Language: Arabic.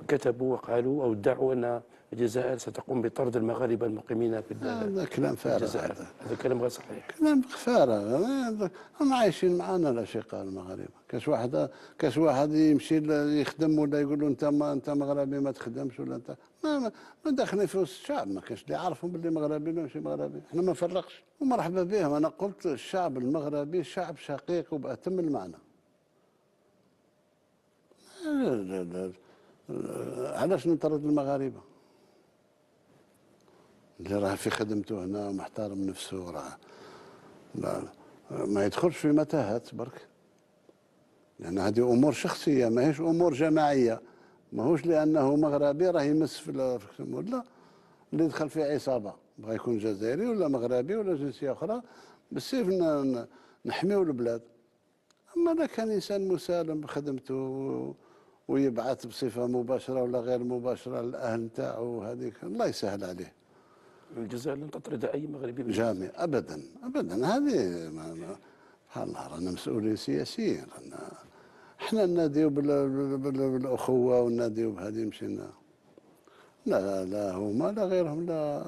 كتبوا وقالوا أو ادعوا أن الجزائر ستقوم بطرد المغاربة المقيمين هذا كلام في فارغ الجزائر. هذا. هذا كلام غير صحيح. كلام فارغ. هم عايشين معنا الأشقاء المغاربة. كاش واحد يمشي يخدم ولا يقول له أنت مغربي ما تخدمش، ولا أنت ما داخلين في وسط الشعب، ما كاش اللي يعرفهم باللي مغربي ولا ماشي مغربي. احنا ما نفرقش ومرحبا بهم. أنا قلت الشعب المغربي شعب شقيق وبأتم المعنى. علاش نطرد المغاربة؟ اللي راه في خدمته هنا ومحترم نفسه راه ما يدخلش في متاهات برك، لأن هذه أمور شخصية ماهيش أمور جماعية. ماهوش لأنه مغربي راه يمس في الأمور، لا. اللي يدخل في عصابة بغا يكون جزائري ولا مغربي ولا جنسية أخرى بالسيف نحميو البلاد. أما إذا كان إنسان مسالم بخدمته ويبعث بصفة مباشرة ولا غير مباشرة للأهل نتاعو، هذيك الله يسهل عليه. الجزائر لن تطرد أي مغربي من جامع الجزائر. ابدا ابدا. هذه سبحان الله، رانا مسؤولين سياسيين. احنا نناديو بالاخوه ونناديو بهذه، مشينا لا لا هما لا غيرهم لا